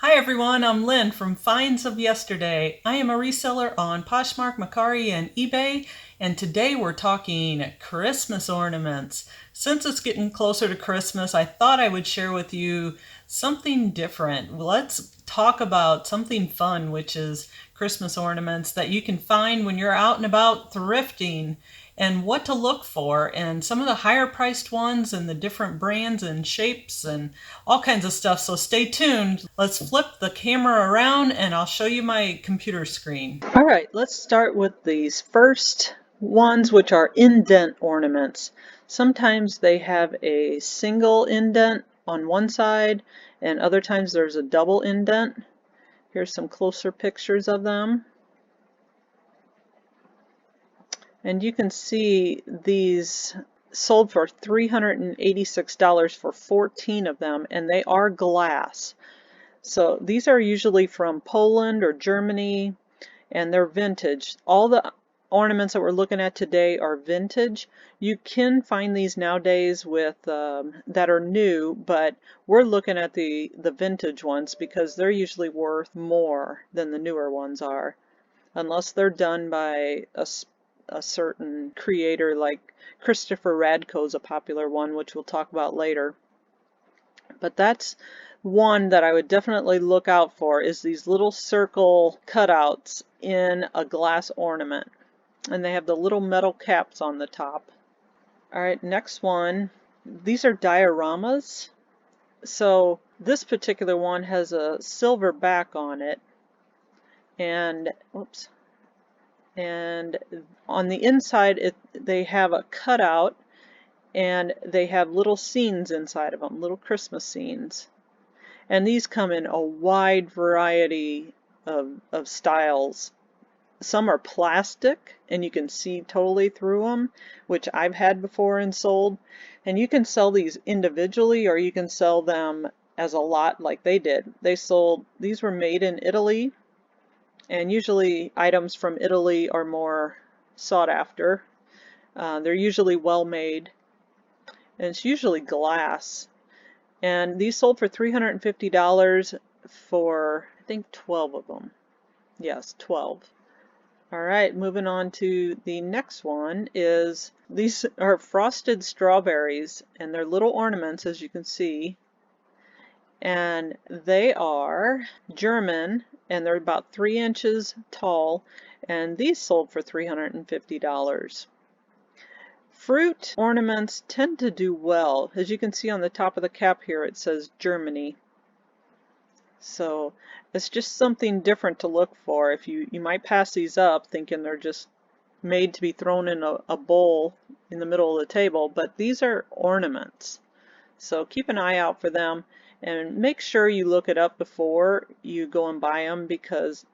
Hi everyone, I'm Lynn from Finds of Yesterday. I am a reseller on Poshmark, Mercari, and eBay, and today we're talking Christmas ornaments. Since it's getting closer to Christmas, I thought I would share with you something different. Let's talk about something fun, which is Christmas ornaments that you can find when you're out and about thrifting and what to look for and some of the higher priced ones and the different brands and shapes and all kinds of stuff. So stay tuned. Let's flip the camera around and I'll show you my computer screen. All right, let's start with these first ones, which are indent ornaments. Sometimes they have a single indent on one side and other times there's a double indent. Here's some closer pictures of them. And you can see these sold for $386 for 14 of them, and they are glass. So these are usually from Poland or Germany, and they're vintage. All the ornaments that we're looking at today are vintage. You can find these nowadays with that are new, but we're looking at the vintage ones because they're usually worth more than the newer ones are, unless they're done by a certain creator, like Christopher Radco is a popular one, which we'll talk about later. But that's one that I would definitely look out for, is these little circle cutouts in a glass ornament. And they have the little metal caps on the top. Alright, next one. These are dioramas. So this particular one has a silver back on it. And, whoops. And on the inside they have a cutout and they have little scenes inside of them, little Christmas scenes. And these come in a wide variety of styles. Some are plastic and you can see totally through them, which I've had before and sold. And you can sell these individually or you can sell them as a lot like they did. These were made in Italy, and usually items from Italy are more sought after. They're usually well made, and it's usually glass. And these sold for $350 for, I think, 12 of them. Yes, 12. Alright, moving on to the next one is, these are frosted strawberries, and they're little ornaments, as you can see. And they are German, and they're about 3 inches tall, and these sold for $350. Fruit ornaments tend to do well. As you can see on the top of the cap here, it says Germany. So it's just something different to look for. If you might pass these up thinking they're just made to be thrown in a bowl in the middle of the table, but these are ornaments. So keep an eye out for them and make sure you look it up before you go and buy them, because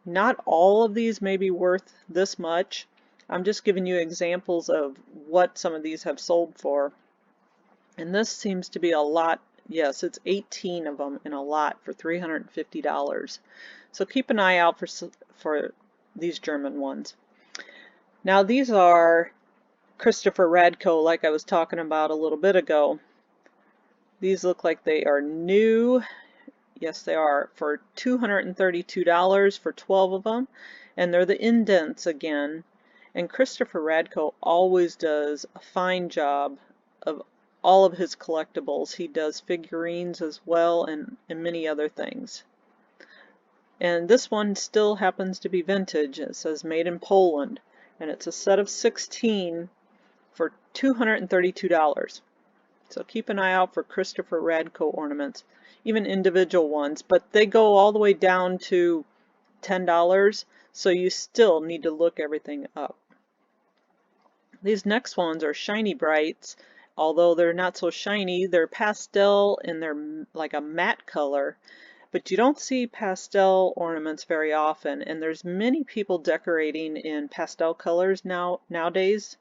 not all of these may be worth this much. I'm just giving you examples of what some of these have sold for. And this seems to be a lot. Yes, it's 18 of them in a lot for $350. So keep an eye out for these German ones. Now these are Christopher Radco, like I was talking about a little bit ago. These look like they are new. Yes, they are, for $232 for 12 of them. And they're the indents again. And Christopher Radco always does a fine job of all of his collectibles. He does figurines as well, and many other things. And this one still happens to be vintage. It says made in Poland, and it's a set of 16 for $232. So keep an eye out for Christopher Radco ornaments, even individual ones, but they go all the way down to $10, so you still need to look everything up. These next ones are Shiny Brights. Although they're not so shiny, they're pastel and they're like a matte color. But you don't see pastel ornaments very often, and there's many people decorating in pastel colors nowadays.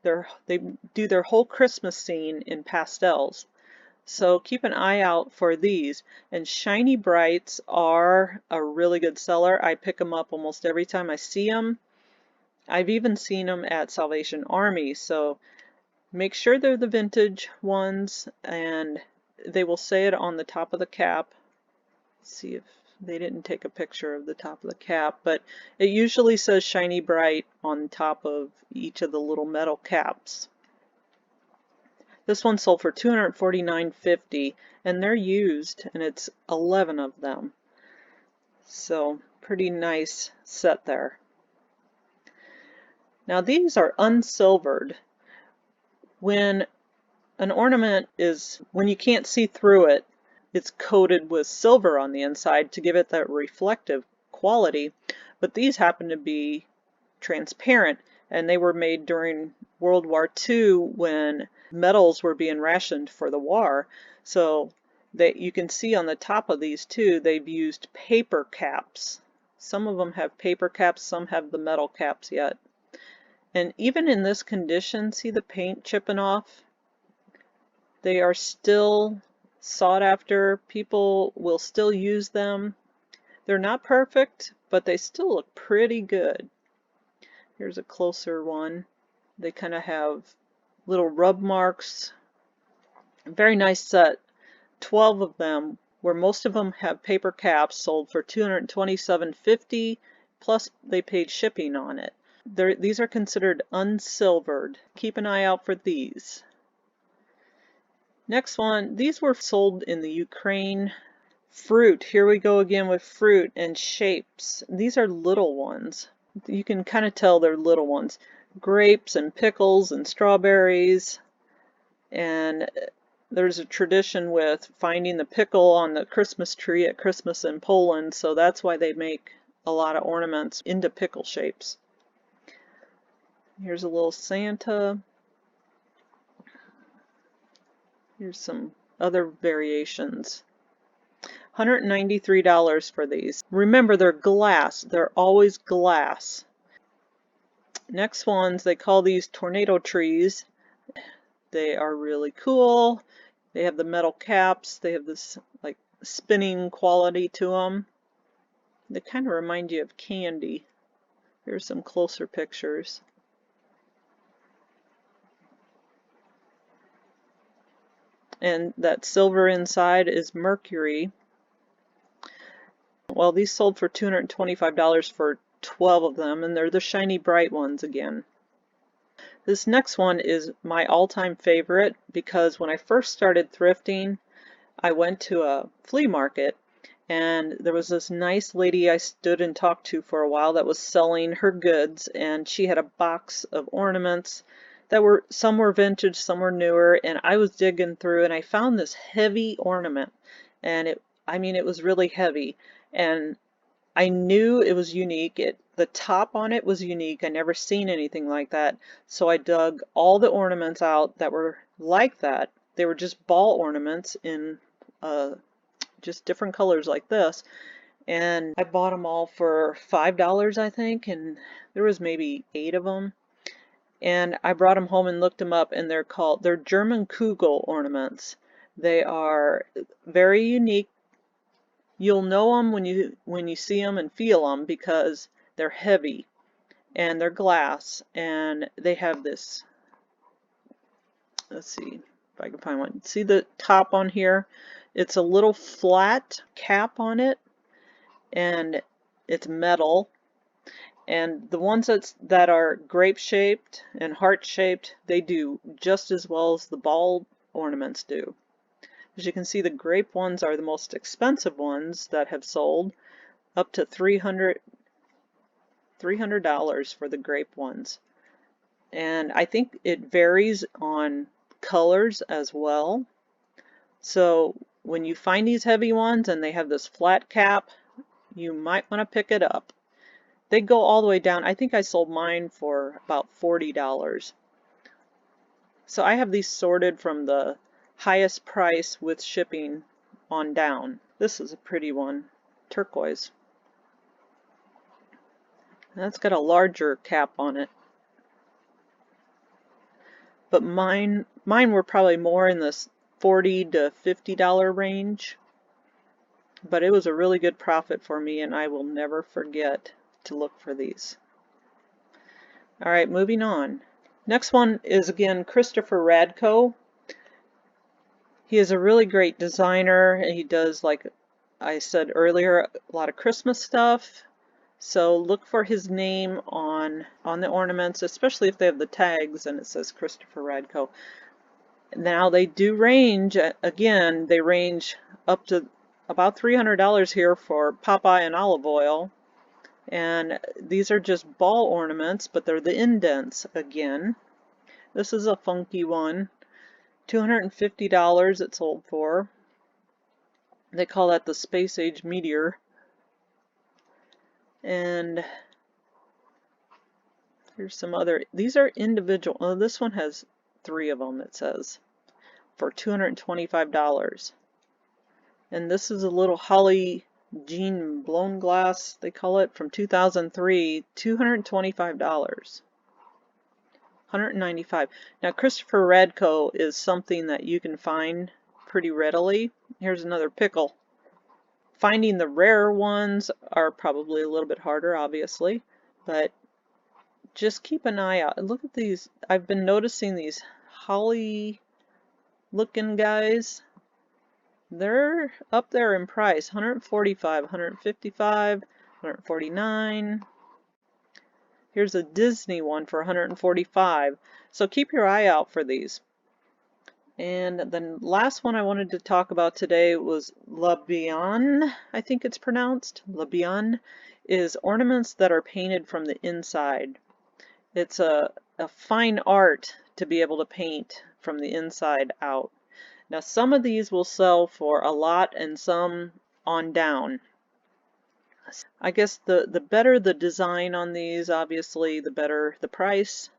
They do their whole Christmas scene in pastels. So keep an eye out for these. And Shiny Brights are a really good seller. I pick them up almost every time I see them. I've even seen them at Salvation Army. So make sure they're the vintage ones, and they will say it on the top of the cap. see if they didn't take a picture of the top of the cap, but it usually says Shiny Bright on top of each of the little metal caps. This one sold for $249.50, and they're used, and it's 11 of them. So pretty nice set there. Now these are unsilvered. When an ornament is, when you can't see through it, it's coated with silver on the inside to give it that reflective quality, but these happen to be transparent, and they were made during World War II when metals were being rationed for the war. So you can see on the top of these too, they've used paper caps. Some of them have paper caps, some have the metal caps yet. And even in this condition, see the paint chipping off? They are still sought after. People will still use them. They're not perfect, but they still look pretty good. Here's a closer one. They kind of have little rub marks. Very nice set. 12 of them, where most of them have paper caps, sold for $227.50, plus they paid shipping on it. These are considered unsilvered. Keep an eye out for these. Next one, these were sold in the Ukraine. Fruit, here we go again with fruit and shapes. These are little ones. You can kind of tell they're little ones. Grapes and pickles and strawberries. And there's a tradition with finding the pickle on the Christmas tree at Christmas in Poland, so that's why they make a lot of ornaments into pickle shapes. Here's a little Santa. Here's some other variations. $193 for these. Remember, they're glass. They're always glass. Next ones, they call these tornado trees. They are really cool. They have the metal caps. They have this like spinning quality to them. They kind of remind you of candy. Here's some closer pictures. And that silver inside is mercury. Well, these sold for $225 for 12 of them, and they're the shiny bright ones again. This next one is my all-time favorite because when I first started thrifting, I went to a flea market, and there was this nice lady I stood and talked to for a while that was selling her goods, and she had a box of ornaments that were, some were vintage, some were newer, and I was digging through and I found this heavy ornament, and it was really heavy, and I knew it was unique. The top on it was unique. I never seen anything like that, so I dug all the ornaments out that were like that. They were just ball ornaments in just different colors like this, and I bought them all for $5, I think, and there was maybe 8 of them. And I brought them home and looked them up, and they're German Kugel ornaments. They are very unique. You'll know them when you see them and feel them because they're heavy and they're glass, and they have this, let's see if I can find one. See the top on here? It's a little flat cap on it, and it's metal. And the ones that are grape-shaped and heart-shaped, they do just as well as the ball ornaments do. As you can see, the grape ones are the most expensive ones that have sold, up to $300 for the grape ones. And I think it varies on colors as well. So when you find these heavy ones and they have this flat cap, you might want to pick it up. They go all the way down. I think I sold mine for about $40. So I have these sorted from the highest price with shipping on down. This is a pretty one, turquoise. That's got a larger cap on it. But mine were probably more in this $40 to $50 range. But it was a really good profit for me, and I will never forget to look for these. Alright, moving on. Next one is again Christopher Radco. He is a really great designer, and he does like I said earlier, a lot of Christmas stuff. So look for his name on the ornaments, especially if they have the tags and it says Christopher Radco. Now they do range, again, they range up to about $300 here for Popeye and olive oil. And these are just ball ornaments, but they're the indents again. This is a funky one. $250 it sold for. They call that the Space Age Meteor. And here's some other, these are individual. Oh, this one has 3 of them, it says, for $225. And this is a little Holly Jean blown glass, they call it, from 2003, $225. $195. Now Christopher Radco is something that you can find pretty readily. Here's another pickle. Finding the rare ones are probably a little bit harder, obviously, but just keep an eye out. Look at these. I've been noticing these holly looking guys. They're up there in price. $145, $155, $149. Here's a Disney one for $145. So keep your eye out for these. And the last one I wanted to talk about today was Le Bien, I think it's pronounced. Le Bien is ornaments that are painted from the inside. It's a fine art to be able to paint from the inside out. Now some of these will sell for a lot and some on down. I guess the better the design on these, obviously, the better the price.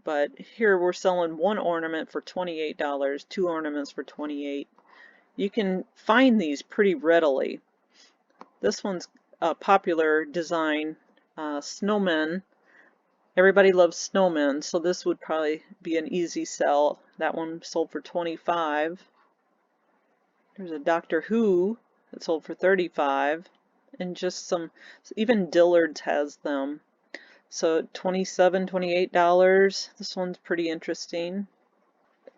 But here we're selling one ornament for $28, 2 ornaments for $28. You can find these pretty readily. This one's a popular design, snowmen. Everybody loves snowmen, so this would probably be an easy sell. That one sold for $25. There's a Doctor Who that sold for $35. And just some, even Dillard's has them. So $27, $28. This one's pretty interesting.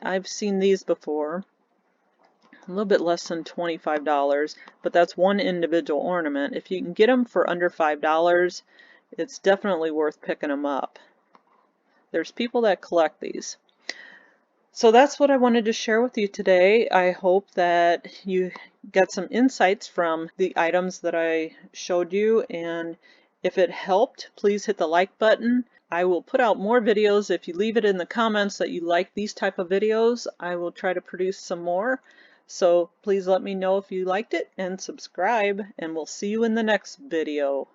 I've seen these before. A little bit less than $25, but that's one individual ornament. If you can get them for under $5, it's definitely worth picking them up. There's people that collect these. So that's what I wanted to share with you today. I hope that you got some insights from the items that I showed you, and if it helped, please hit the like button. I will put out more videos. If you leave it in the comments that you like these type of videos, I will try to produce some more. So please let me know if you liked it and subscribe, and we'll see you in the next video.